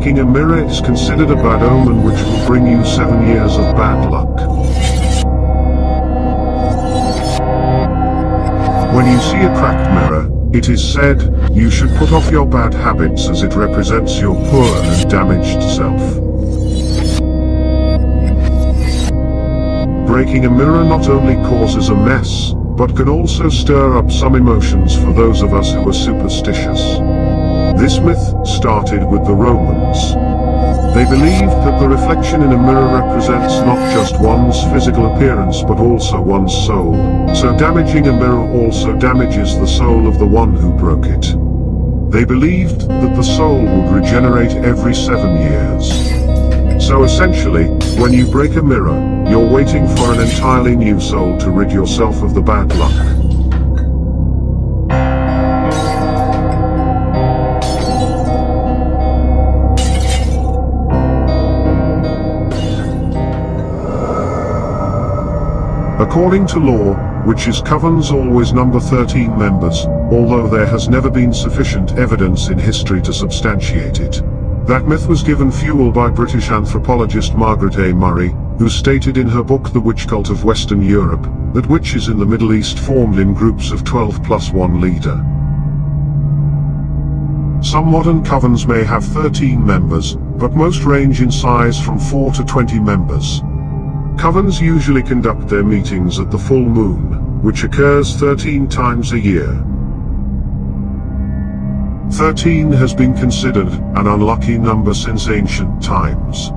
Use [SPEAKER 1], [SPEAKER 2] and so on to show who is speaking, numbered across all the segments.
[SPEAKER 1] Breaking a mirror is considered a bad omen which will bring you 7 years of bad luck. When you see a cracked mirror, it is said, you should put off your bad habits as it represents your poor and damaged self. Breaking a mirror not only causes a mess, but can also stir up some emotions for those of us who are superstitious. This myth started with the Romans. They believed that the reflection in a mirror represents not just one's physical appearance but also one's soul, so damaging a mirror also damages the soul of the one who broke it. They believed that the soul would regenerate every 7 years. So essentially, when you break a mirror, you're waiting for an entirely new soul to rid yourself of the bad luck. According to law, which is Coven's always number 13 members, although there has never been sufficient evidence in history to substantiate it. That myth was given fuel by British anthropologist Margaret A. Murray, who stated in her book The Witch Cult of Western Europe, that witches in the Middle East formed in groups of 12 plus one leader. Some modern covens may have 13 members, but most range in size from 4 to 20 members. Covens usually conduct their meetings at the full moon, which occurs 13 times a year. 13 has been considered an unlucky number since ancient times.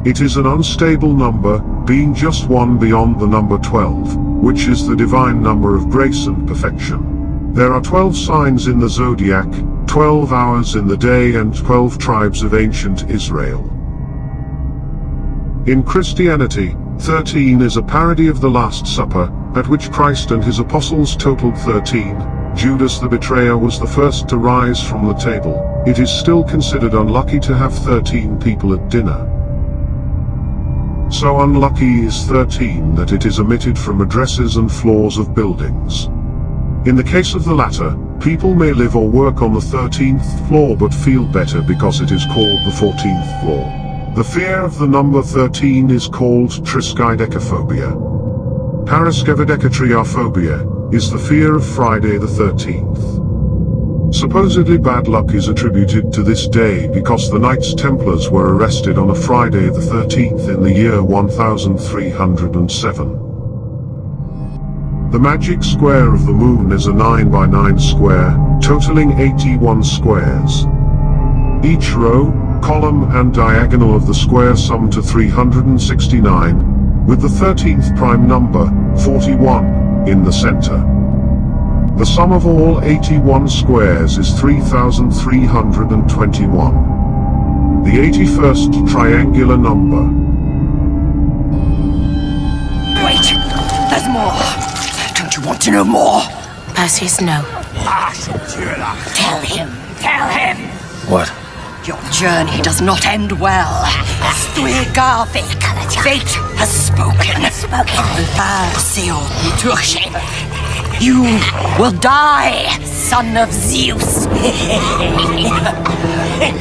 [SPEAKER 1] It is an unstable number, being just one beyond the number 12, which is the divine number of grace and perfection. There are 12 signs in the zodiac, 12 hours in the day and 12 tribes of ancient Israel. In Christianity, 13 is a parody of the Last Supper, at which Christ and his apostles totaled 13. Judas the betrayer was the first to rise from the table. It is still considered unlucky to have 13 people at dinner. So unlucky is 13 that it is omitted from addresses and floors of buildings. In the case of the latter, people may live or work on the 13th floor but feel better because it is called the 14th floor. The fear of the number 13 is called triskaidekaphobia. Paraskevidekatriaphobia is the fear of Friday the 13th. Supposedly bad luck is attributed to this day because the Knights Templars were arrested on a Friday the 13th in the year 1307. The magic square of the moon is a 9 by 9 square, totaling 81 squares. Each row, column and diagonal of the square sum to 369, with the 13th prime number, 41, in the center. The sum of all 81 squares is 3,321. The 81st triangular number.
[SPEAKER 2] Wait! There's more! Don't you want to know more?
[SPEAKER 3] Perseus, no.
[SPEAKER 2] Tell him! Tell him!
[SPEAKER 4] What?
[SPEAKER 2] Your journey does not end well. Fate has spoken. You will die, son of Zeus.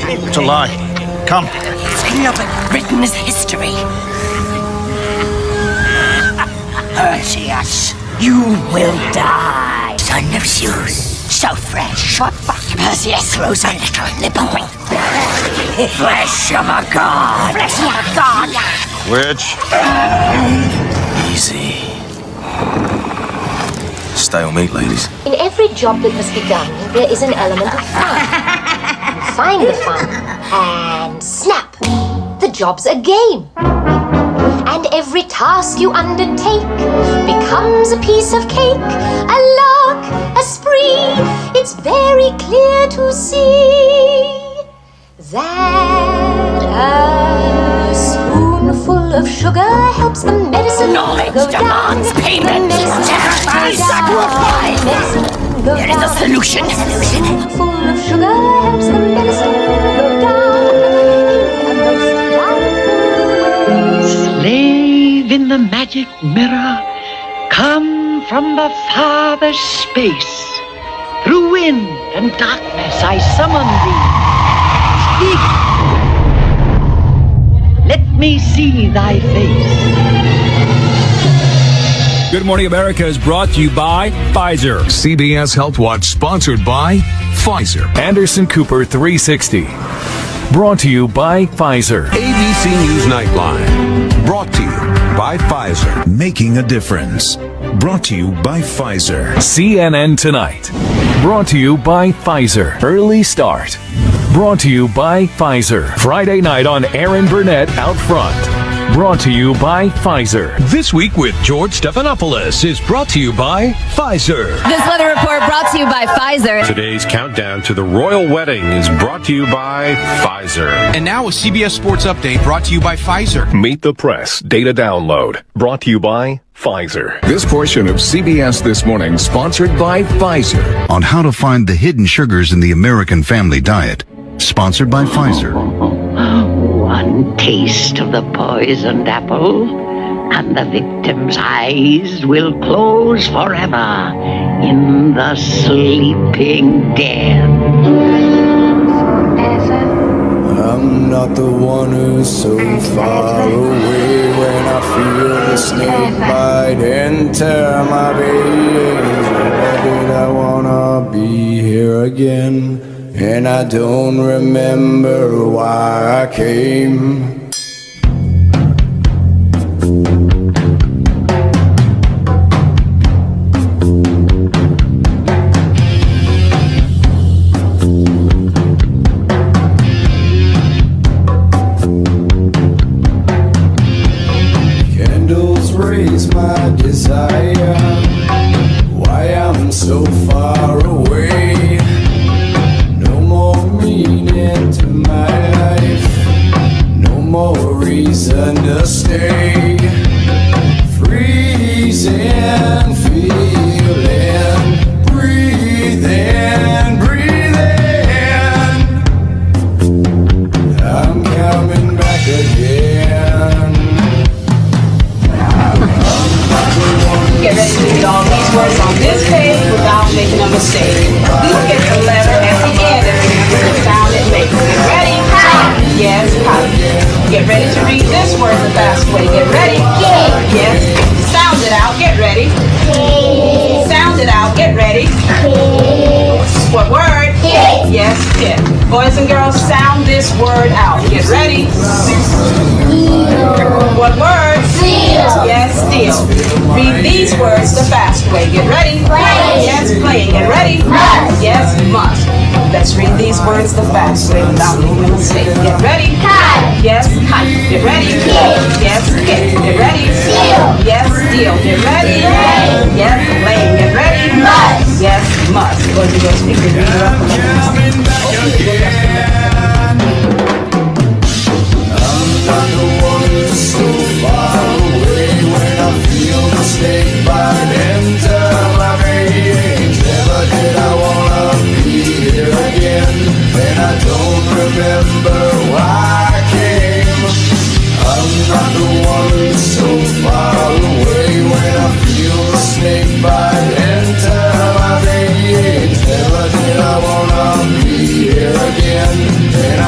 [SPEAKER 4] It's a lie. Come.
[SPEAKER 2] It's never written as history. Perseus, you will die, son of Zeus. So fresh. Perseus throws a little nipple. Flesh of a god. Flesh of a god.
[SPEAKER 4] Which? Easy. Stalemate, ladies.
[SPEAKER 3] In every job that must be done, there is an element of fun. You find the fun, and snap! The job's a game. And every task you undertake becomes a piece of cake, a lark, a spree. It's very clear to see that a spoonful of sugar helps the medicine
[SPEAKER 2] Knowledge
[SPEAKER 3] go down.
[SPEAKER 2] demands payment. Sacrifice. There is a solution.
[SPEAKER 3] A spoonful of sugar helps the medicine go down in a most delightful way.
[SPEAKER 5] Slave in the magic mirror, come from the farthest space. Through wind and darkness I summon thee. Speak, me see thy face.
[SPEAKER 6] Good Morning America is brought to you by Pfizer.
[SPEAKER 7] CBS Health Watch sponsored by Pfizer.
[SPEAKER 8] Anderson Cooper 360. Brought to you by Pfizer.
[SPEAKER 7] ABC News Nightline. Brought to you by Pfizer.
[SPEAKER 9] Making a difference. Brought to you by Pfizer.
[SPEAKER 8] CNN Tonight. Brought to you by Pfizer. Early Start. Brought to you by Pfizer. Friday night on Aaron Burnett Out Front. Brought to you by Pfizer.
[SPEAKER 6] This Week with George Stephanopoulos is brought to you by Pfizer.
[SPEAKER 10] This weather report brought to you by Pfizer.
[SPEAKER 11] Today's countdown to the royal wedding is brought to you by Pfizer.
[SPEAKER 12] And now a CBS Sports Update brought to you by Pfizer.
[SPEAKER 13] Meet the Press Data Download brought to you by Pfizer.
[SPEAKER 7] This portion of CBS This Morning sponsored by Pfizer.
[SPEAKER 9] On how to find the hidden sugars in the American family diet. Sponsored by Pfizer.
[SPEAKER 5] One taste of the poisoned apple, and the victim's eyes will close forever in the sleeping den.
[SPEAKER 14] I'm not the one who's so far away when I feel the snake bite and tear my veins. Never did I wanna be here again. And I don't remember why I came. Candles raise my desire. Why I'm so far away. Meaning to my life, no more reason to stay. Freezing, feeling, breathing, breathing. I'm coming back again.
[SPEAKER 15] Get ready to read all these words on this page without making a mistake. Look at the letter at the end and remember the sound it makes. Get ready? Yes, get ready to read this word the fast way. Get ready? Yes. Sound it out. Get ready. Sound it out. Get ready. What word? Yes, kid. Boys and girls, sound this word out. Get ready. What word? Yes, steal. Read these words the fast way. Get ready. Yes, playing. Get ready. Yes, must. Let's read these words the fast way without making a mistake. Get ready. Yes, kite. Get ready. Yes, kick. Get ready. Yes, steal. Get ready. Yes, playing. Get ready. Yes, must. Go to your speaker. Read it up.
[SPEAKER 14] I'm the one who's so far away when I feel the snake bite enter my veins. Never did I wanna be here again, and I don't remember why I came. I'm not the one who's so far away when I feel the snake bite enter my veins. Never did I wanna be here again, and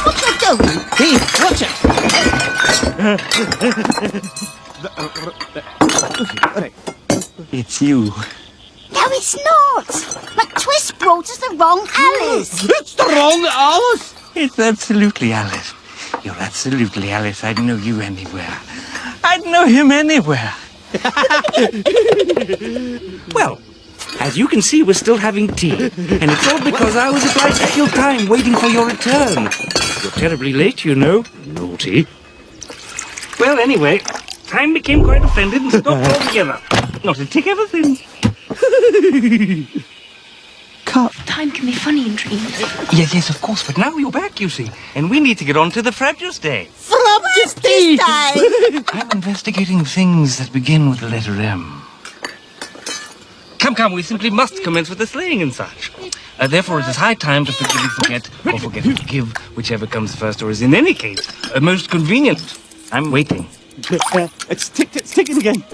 [SPEAKER 2] What you doing?
[SPEAKER 16] Hey, watch it!
[SPEAKER 5] It's you.
[SPEAKER 2] No, it's not. McTwist brought us the wrong Alice.
[SPEAKER 16] It's the wrong Alice!
[SPEAKER 5] It's absolutely Alice. You're absolutely Alice. I'd know you anywhere. I'd know him anywhere. Well, as you can see, we're still having tea. And it's all because I was obliged to kill time waiting for your return. You're terribly late, you know. Naughty. Well, anyway, time became quite offended and stopped altogether. Not a tick ever since.
[SPEAKER 10] Time can be funny in dreams.
[SPEAKER 5] Yes, of course, but now you're back, you see. And we need to get on to the Frabjous Day.
[SPEAKER 2] Frabjous Day.
[SPEAKER 5] I'm investigating things that begin with the letter M. Come, we simply must commence with the slaying and such. Therefore, it is high time to forgive and forget, or forget and forgive, whichever comes first, or is in any case, most convenient. I'm waiting.
[SPEAKER 16] It's ticking again.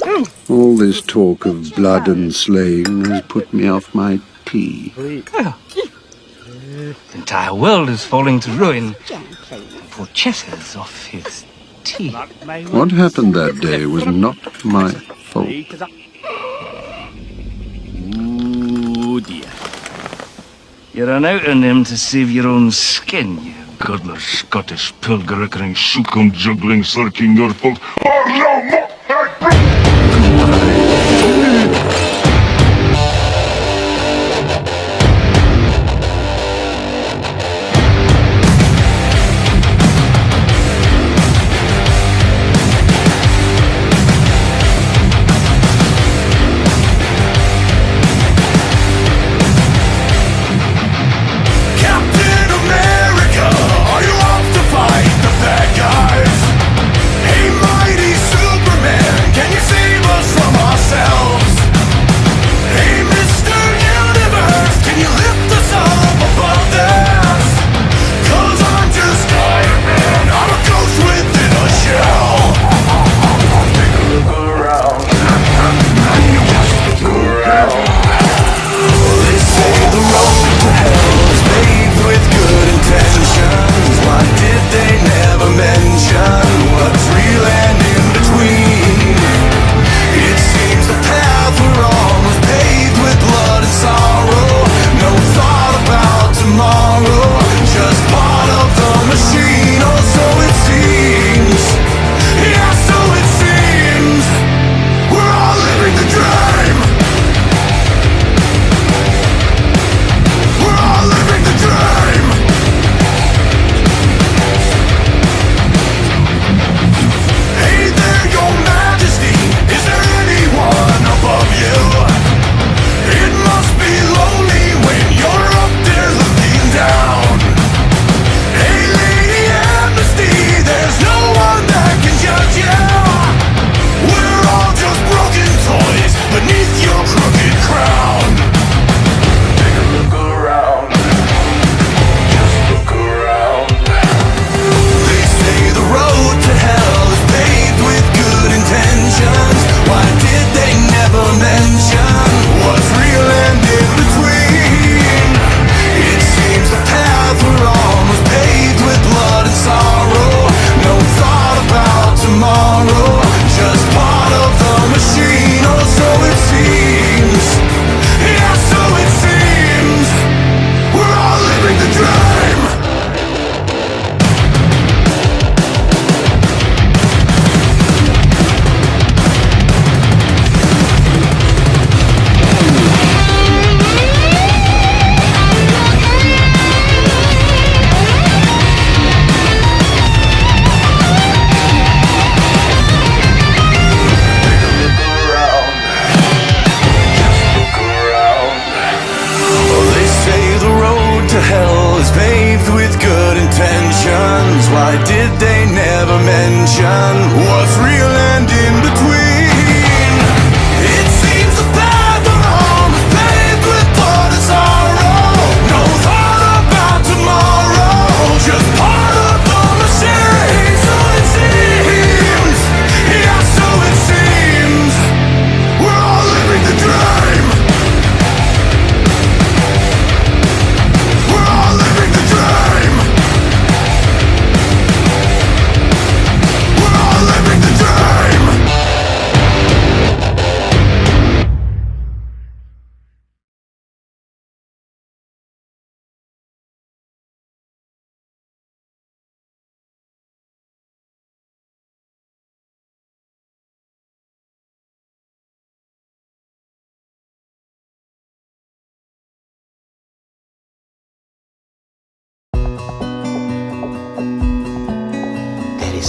[SPEAKER 17] All this talk of blood and slaying has put me off my tea.
[SPEAKER 5] The entire world is falling to ruin. Poor Chesser's off his tea.
[SPEAKER 17] What happened that day was not my fault.
[SPEAKER 5] Oh dear. You're an out on him to save your own skin, you godless Scottish pilgerickering shookum juggling slurking nerdfolk.
[SPEAKER 14] Superman!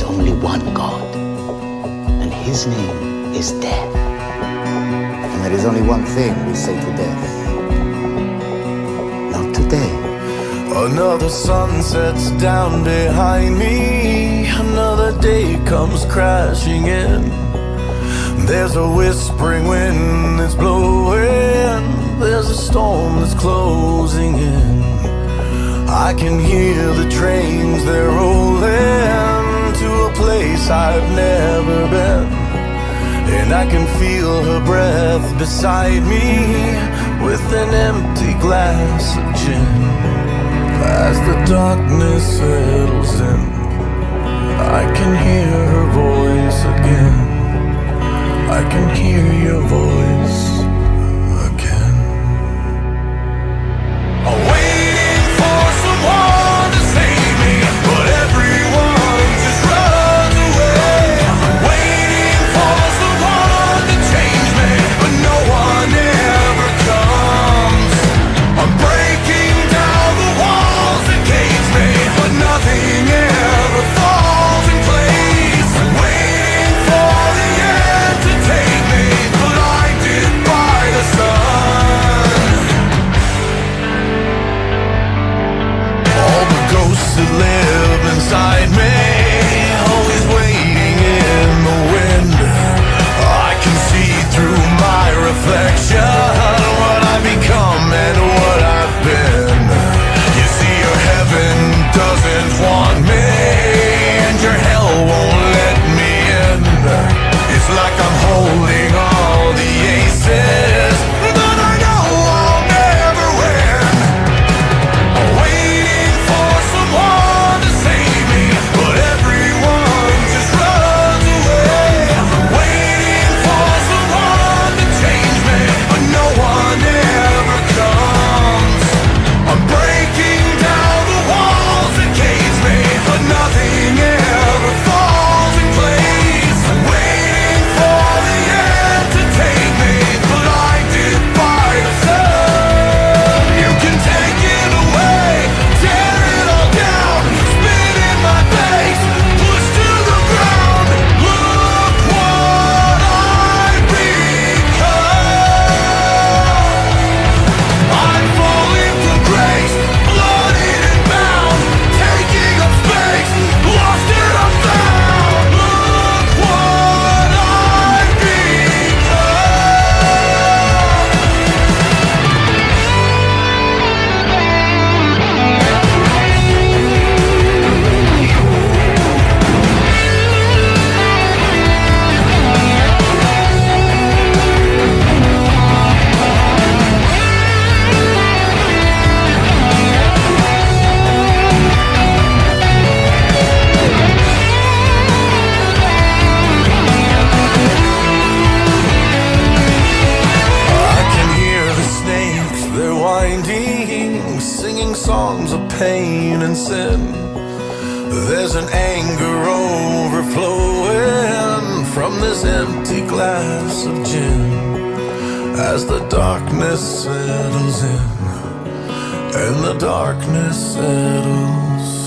[SPEAKER 18] is only one God, and his name is death. And there is only one thing we say to death: not today.
[SPEAKER 14] Another sun sets down behind me. Another day comes crashing in. There's a whispering wind that's blowing. There's a storm that's closing in. I can hear the trains, they're rolling to a place I've never been. And I can feel her breath beside me with an empty glass of gin. As the darkness settles in, I can hear her voice again. I can hear your voice again. I'm waiting for someone to save me, but everyone just runs away. I'm waiting for someone to change me, but no one ever comes. I'm breaking down the walls that cage me, but nothing ever falls in place. I'm waiting for the end to take me, blinded by the sun. All the ghosts that live inside me, always waiting in the wind. I can see through my reflection what I've become and what I've been. You see, your heaven doesn't want me, and your hell won't let me in. It's like I'm holding all the aces, but I know I'll never win. I'm waiting for someone to save me, but everyone just runs away. I'm waiting for someone to change me, but no one ever comes. I'm breaking down the walls that cage me, but nothing ever falls in place. I'm waiting for the end to take me, blinded by the sun. You can take it away, tear it all down, spit in my face, push to the ground. Look what I've become. I'm falling from grace, bloodied and bound, taking up space, lost and unfound. Look what I've become. I can hear the snakes, they're winding, singing songs of pain and sin. There's an anger overflowing from this empty glass of gin. As the darkness settles in, and the darkness settles